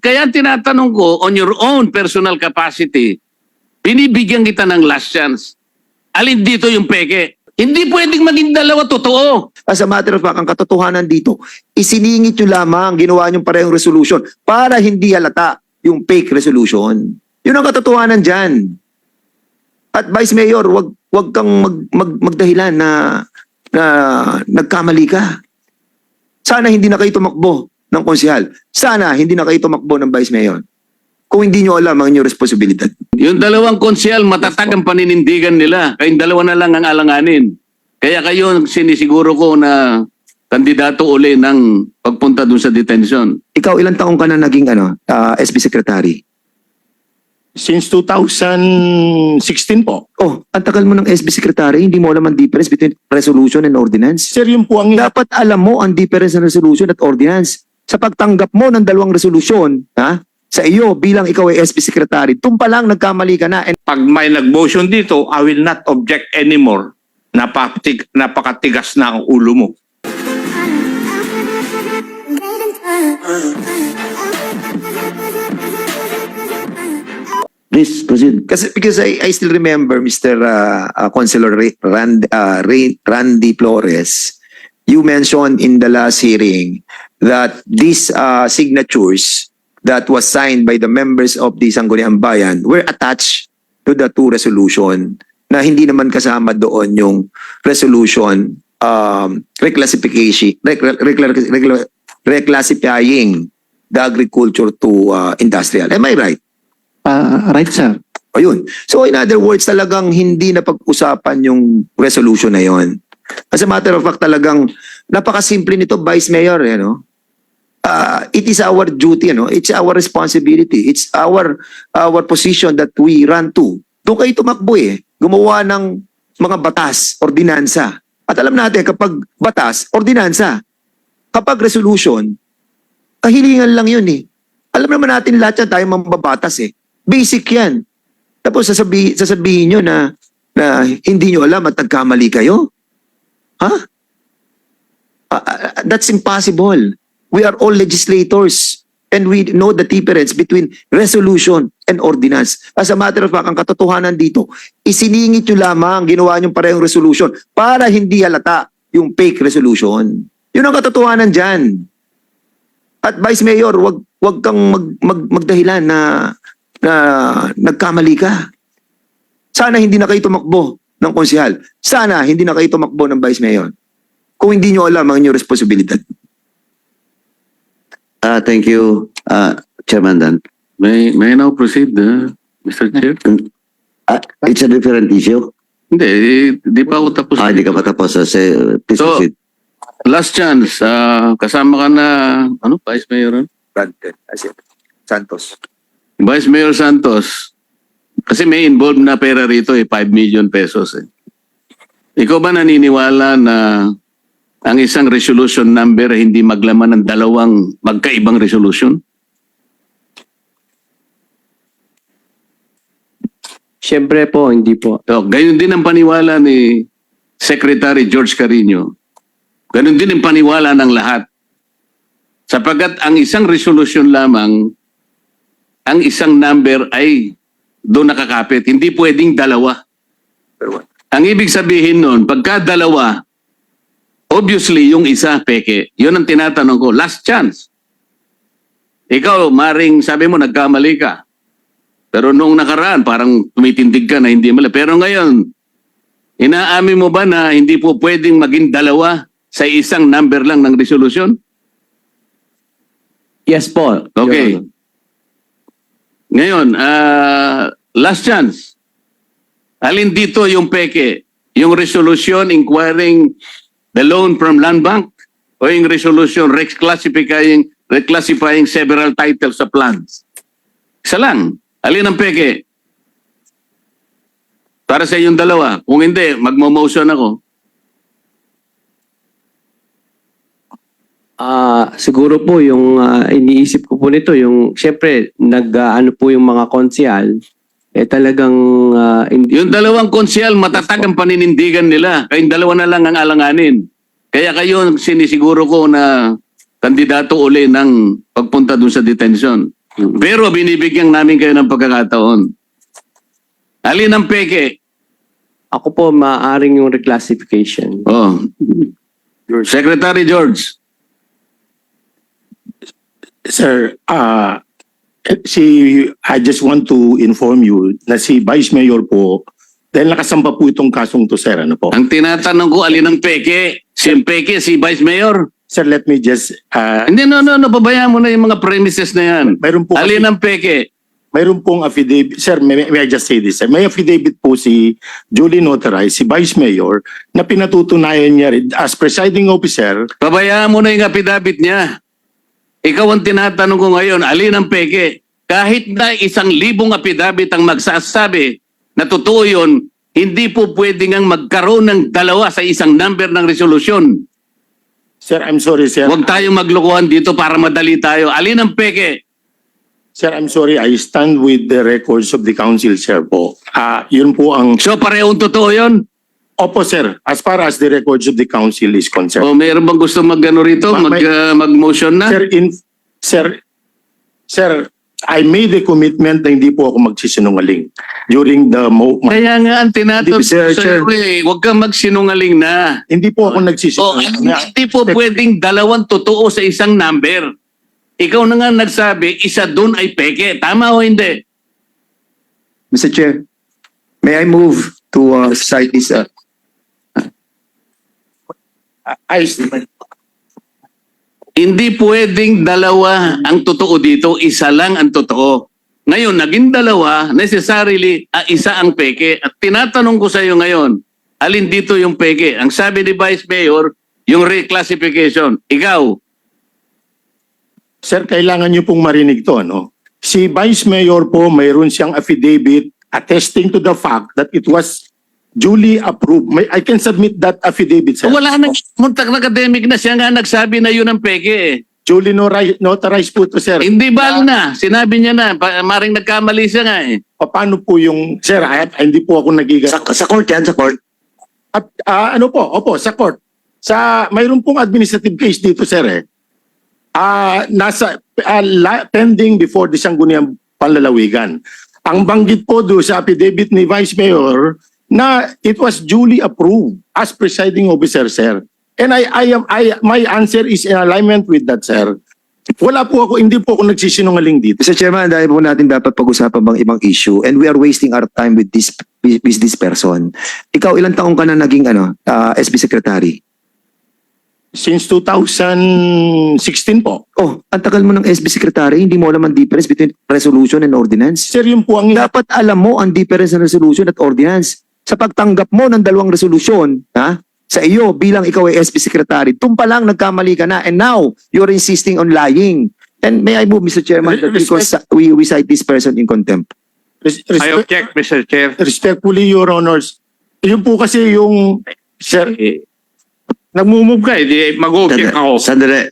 Kaya tinatanong ko, on your own personal capacity, binibigyan kita ng last chance. Alin dito yung peke? Hindi pwedeng maging dalawa totoo. As a matter of fact, ang katotohanan dito, isiningit nyo lamang, ginawa nyo parehong resolution para hindi halata yung fake resolution. Yun ang katotohanan dyan. At Vice Mayor, wag kang magdahilan na nagkamali ka. Sana hindi na kayo tumakbo ng konsehal. Sana hindi na kayo tumakbo ng Vice Mayor. Kung hindi nyo alam ang inyong responsibilidad. Yung dalawang konsyal, matatag ang paninindigan nila. Kayong dalawa na lang ang alanganin. Kaya kayo, sinisiguro ko na kandidato uli ng pagpunta dun sa detention. Ikaw, ilang taong ka na naging SB Secretary? Since 2016 po. Oh, ang tagal mo ng SB Secretary, hindi mo alam ang difference between resolution and ordinance? Sir, yun po ang... Dapat alam mo ang difference ng resolution at ordinance. Sa pagtanggap mo ng dalawang resolusyon, sa iyo bilang ikaw ay SB Secretary, doon pa lang nagkamali ka na. And Pag may nag-motion dito, I will not object anymore. Napakatigas na ang ulo mo. Please proceed. because I still remember Mr. Councilor Randy Flores, you mentioned in the last hearing that these signatures that was signed by the members of the Sangguniang Bayan were attached to the two resolution na hindi naman kasama doon yung resolution reclassifying the agriculture to industrial. Am I right? Right, sir. Ayun. So in other words, talagang hindi na pag-usapan yung resolution na yon. As a matter of fact, talagang napakasimple nito, Vice Mayor, it is our duty, it's our responsibility, it's our position that we run to. Doon kayo tumakbo gumawa ng mga batas, ordinansa. At alam natin, kapag batas, ordinansa, kapag resolution, kahilingan lang yun Alam naman natin lahat yan, tayo mambabatas Basic yan. Tapos sasabihin nyo na hindi nyo alam at nagkamali kayo? That's impossible. We are all legislators and we know the difference between resolution and ordinance. As a matter of fact, ang katotohanan dito, isiningit nyo lamang, ginawa nyo parehong resolution para hindi halata yung fake resolution. Yun ang katotohanan dyan. At Vice Mayor, wag kang magdahilan na nagkamali ka. Sana hindi na kayo tumakbo ng konsehal. Sana hindi na kayo tumakbo ng Vice Mayor. Kung hindi nyo alam ang inyong responsibilidad. Thank you, Chairman Dan. May I now proceed, Mr. Chair? It's a different issue. Hindi, di pa ako tapos. Hindi ka pa tapos. Please So, proceed. last chance, kasama ka na, Vice Mayor? Santos. Vice Mayor Santos, kasi may involved na pera rito 5 million pesos Ikaw ba naniniwala na ang isang resolution number hindi maglaman ng dalawang magkaibang resolution? Siyempre po, hindi po. So, gayon din ang paniwala ni Secretary George Carino. Gayon din ang paniwala ng lahat. Sapagat ang isang resolution lamang, ang isang number ay doon nakakapit. Hindi pwedeng dalawa. Ang ibig sabihin nun, pagka dalawa, obviously yung isa peke. Yun ang tinatanong ko. Last chance. Ikaw, maring sabi mo nagkamali ka. Pero noong nakaraan, parang tumitindig ka na hindi mali. Pero ngayon, inaamin mo ba na hindi po pwedeng maging dalawa sa isang number lang ng resolution? Yes po. Okay. Your Honor. Ngayon, last chance. Alin dito yung peke? Yung resolution inquiring the loan from Land Bank o yung resolution reclassifying several titles of lands? Isa lang. Alin ang peke? Para sa inyong dalawa. Kung hindi, magmo-motion ako. Siguro po yung iniisip ko po nito, yung siyempre ano po yung mga konsyal, talagang Yung dalawang konsyal, matatag ang paninindigan nila. Kayong dalawa na lang ang alanganin. Kaya kayo, sinisiguro ko na kandidato uli ng pagpunta dun sa detention. Pero binibigyan namin kayo ng pagkakataon. Alin ang peke? Ako po, maaaring yung reclassification. Oh. Secretary George. Sir, I just want to inform you na si Vice Mayor po, dahil nakasamba po itong kasong to, sir, ano po? Ang tinatanong ko, alin ang peke? Si peke, si Vice Mayor? Sir, let me just, Hindi, no, pabayaan mo na yung mga premises na yan. mayroon po Alin ang peke? mayroon pong affidavit, sir, may I just say this, sir? May affidavit po si Julie Notarized, si Vice Mayor, na pinatutunayan niya rin as presiding officer. Pabayaan mo na yung affidavit niya. Ikaw ang tinatanong ko ngayon, alin ang peke? Kahit na 1,000 affidavit ang magsasabi na totoo yun, hindi po pwedeng ang magkaroon ng dalawa sa isang number ng resolusyon. Sir, I'm sorry, sir. Huwag tayong maglokohan dito para madali tayo. Alin ang peke? Sir, I'm sorry. I stand with the records of the council, sir po. Yun po ang... So parehong totoo yun? Opo, sir. As far as the records of the council is concerned. O mayroon bang gusto mag-ano rito? Mag-motion na? Sir, I made a commitment na hindi po ako magsisinungaling during the Kaya nga ang tinatanong Sir, sa iyo huwag kang magsinungaling na. hindi po ako O nagsisinungaling. hindi po pwedeng dalawang totoo sa isang number. Ikaw na nga nagsabi, isa doon ay peke. Tama o hindi? Mr. Chair, may I move to cite this? Hindi pwedeng dalawa ang totoo dito, isa lang ang totoo. Ngayon, naging dalawa, necessarily, isa ang peke. At tinatanong ko sa iyo ngayon, alin dito yung peke? Ang sabi ni Vice Mayor, yung reclassification. Ikaw, Sir, kailangan niyo pong marinig to, no? Si Vice Mayor po, mayroon siyang affidavit attesting to the fact that it was duly approved. I can submit that affidavit, sir. wala nang muntak na academic na siya nga nagsabi na yun ang peke eh. Duly notarized po to, sir. Hindi ba na? Sinabi niya na, maring nagkamali siya nga eh. Paano po yung... Sir, hindi po ako nagigas. Sa court yan, sa court. At ano po, opo, sa court. Mayroon pong administrative case dito, sir, eh. Pending before the Sangguniang Panlalawigan. Ang banggit po do sa affidavit ni Vice Mayor na it was duly approved as presiding officer, sir. And my answer is in alignment with that, sir. Hindi po ako nagsisinungaling dito. Mr. Chairman, dahil po natin dapat pag-usapan bang ibang issue and we are wasting our time with this person. Ikaw, ilang taong ka na naging SB Secretary? Since 2016 po. Oh, ang tagal mo ng SB Secretary, hindi mo alam ang difference between resolution and ordinance? Sir, yun po ang... Dapat alam mo ang difference ng resolution at ordinance. Sa pagtanggap mo ng dalawang resolusyon, sa iyo bilang ikaw ay SB Secretary, doon pa lang nagkamali ka na and now you're insisting on lying. And may I move, Mr. Chairman, that because we cite this person in contempt. I object, Mr. Chair. Respectfully, Your Honors. Yun po kasi yung... Sir, Nagmumove ka eh, di mag-object ako. Sandali.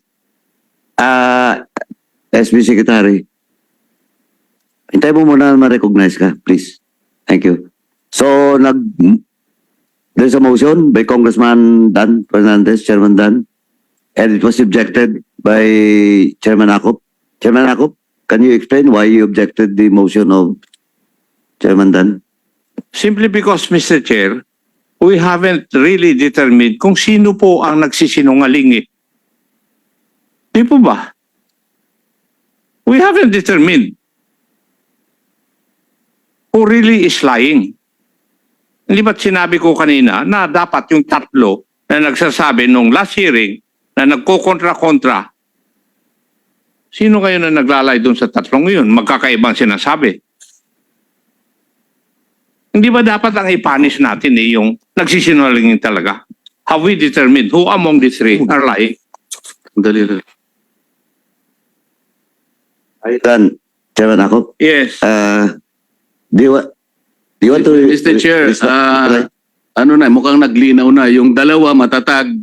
SB Secretary. Hintay mo muna ma-recognize ka, please. Thank you. So, there's a motion by Congressman Dan Fernandez, Chairman Dan, and it was objected by Chairman Akop. Chairman Akop, can you explain why you objected the motion of Chairman Dan? Simply because, Mr. Chair, we haven't really determined kung sino po ang nagsisinungaling eh. Di po ba? We haven't determined who really is lying. Hindi ba't sinabi ko kanina na dapat yung tatlo na nagsasabi nung last hearing na nagkokontra-kontra, sino kayo na naglalay doon sa tatlong yun? Magkakaibang sinasabi. Hindi ba dapat ang i-punish natin yung nagsisinungaling talaga? Have we determined who among the three are lying? Dali lang. Dan, Chairman Akop, Yes. do you want to... Mr. Chair, mukhang naglinaw na. Yung dalawa matatag.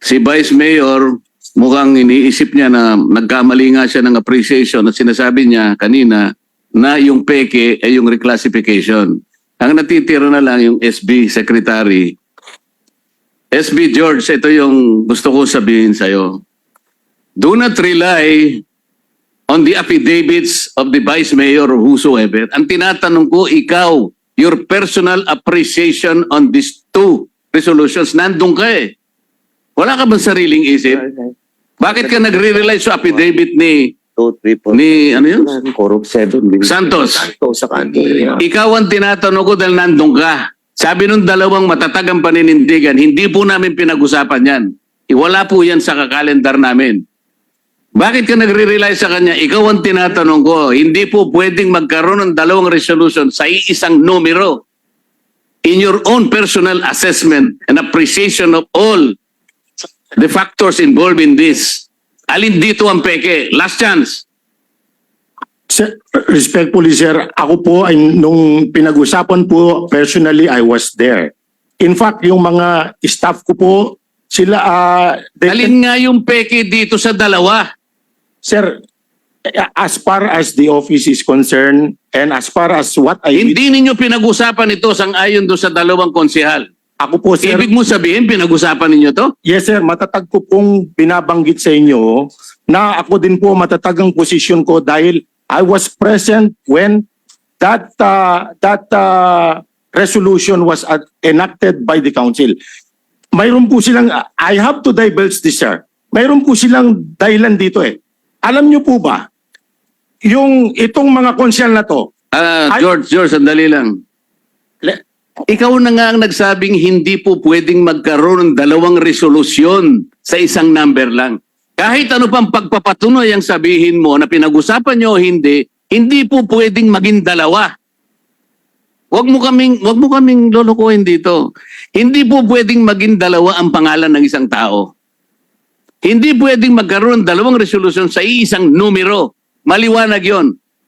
Si Vice Mayor, mukhang iniisip niya na nagkamali nga siya ng appreciation at sinasabi niya kanina na yung peke ay yung reclassification. Ang natitira na lang yung SB Secretary. SB George, ito yung gusto ko sabihin sa'yo. Do not rely on the affidavits of the Vice Mayor or whosoever. Ang tinatanong ko, ikaw, your personal appreciation on these two resolutions, nandun ka eh. Wala ka bang sariling isip? Bakit ka nagre-rely sa affidavit ni 2, 3, 4. ano yun? 7. Santos? Ito sa kanila. Ikaw ang tinatanong ko dahil nandun ka. Sabi nung dalawang matatagang paninindigan, hindi po namin pinag-usapan yan. Wala po yan sa kakalendar namin. Bakit ka nagre-rely sa kanya? Ikaw ang tinatanong ko. Hindi po pwedeng magkaroon ng dalawang resolution sa isang numero. In your own personal assessment and appreciation of all the factors involved in this. Alin dito ang peke? Last chance. Sir, respectfully, sir, ako po ay nung pinag-usapan po, personally, I was there. In fact, yung mga staff ko po, sila, Alin nga yung peke dito sa dalawa? sir, as far as the office is concerned, and as far as what I... Hindi ninyo pinag-usapan ito sang-ayon doon sa dalawang konsehal. Ako po, sir, Ibig mo sabihin, pinag-usapan ninyo to? yes, sir, matatag ko pong binabanggit sa inyo na ako din po matatag ang posisyon ko dahil I was present when that resolution was enacted by the council. Mayroon po silang, I have to divulge this, sir. Mayroon po silang dahilan dito eh. Alam niyo po ba, yung itong mga konsyal na to, George, sandali lang. le- Ikaw na nga ang nagsabing hindi po pwedeng magkaroon ng dalawang resolusyon sa isang number lang. Kahit ano pang pagpapatunoy ang sabihin mo na pinag-usapan nyo o hindi po pwedeng maging dalawa. Wag mo kaming lolokohin dito. Hindi po pwedeng maging dalawa ang pangalan ng isang tao. Hindi pwedeng magkaroon ng dalawang resolusyon sa isang numero. Maliwanag yon.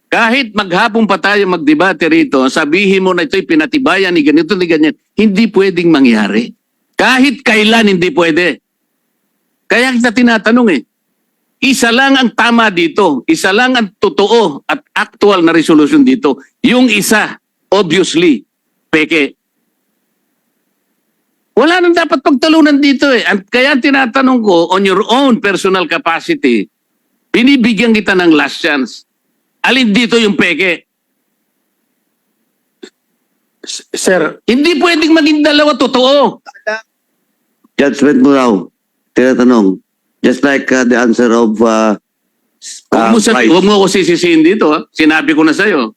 Kahit maghapon pa tayo magdebate rito, sabihin mo na ito'y pinatibayan ni ganito ni ganyan, hindi pwedeng mangyari. Kahit kailan hindi pwede. Kaya kita tinatanong eh, isa lang ang tama dito, isa lang ang totoo at actual na resolution dito. Yung isa, obviously, peke. Wala nang dapat pagtalunan dito eh. Kaya tinatanong ko, on your own personal capacity, binibigyan kita ng last chance. Alin dito yung peke? sir, Hindi pwedeng maging dalawa totoo. Judgment mo raw. Tinatanong. Just like the answer of Vice. Huwag mo ako sisisihin dito. Ha? Sinabi ko na sa'yo.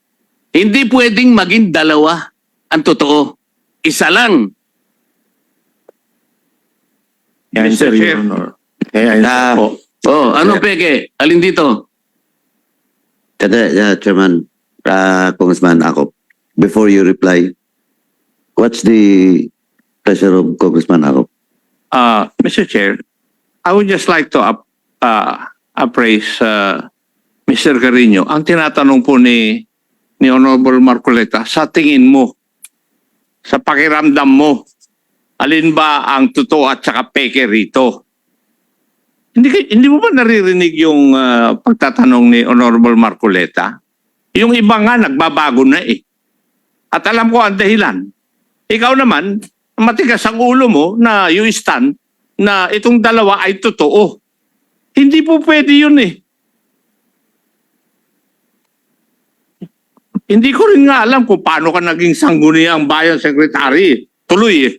Hindi pwedeng maging dalawa ang totoo. Isa lang. yan, sir, Mr. Chair. Your Honor. Yan, Ah, po. Oh, ano peke? Alin dito? Chairman, Congressman Akop, before you reply, what's the pleasure of Congressman Akop? Mr. Chair, I would just like to appraise Mr. Carino. Ang tinatanong po ni Honorable Marcoleta, sa tingin mo, sa pakiramdam mo, alin ba ang totoo at saka peke rito? Hindi mo ba naririnig yung pagtatanong ni Honorable Marcoleta? Yung iba nga nagbabago na eh. At alam ko ang dahilan. Ikaw naman, matigas ang ulo mo na you stand na itong dalawa ay totoo. Hindi po pwede yun eh. Hindi ko rin nga alam kung paano ka naging sangguniang bayan secretary. Tuloy eh.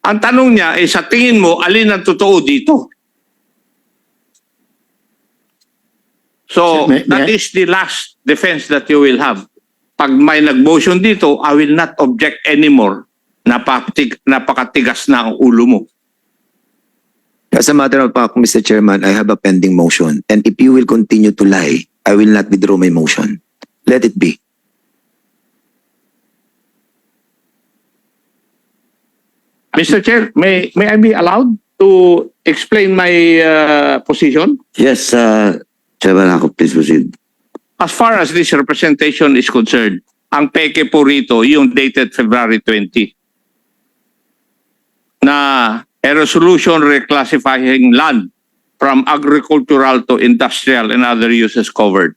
Ang tanong niya ay sa tingin mo, alin ang totoo dito? So, May- that is the last defense that you will have. Pag may nag-motion dito, I will not object anymore. Napakatigas na ang ulo mo. As a matter of fact, Mr. Chairman, I have a pending motion. And if you will continue to lie, I will not withdraw my motion. Let it be. Mr. Chair, may I be allowed to explain my position? Yes, Chairman Akop, please proceed. As far as this representation is concerned, ang peke po rito, yung dated February 20, na a resolution reclassifying land from agricultural to industrial and other uses covered.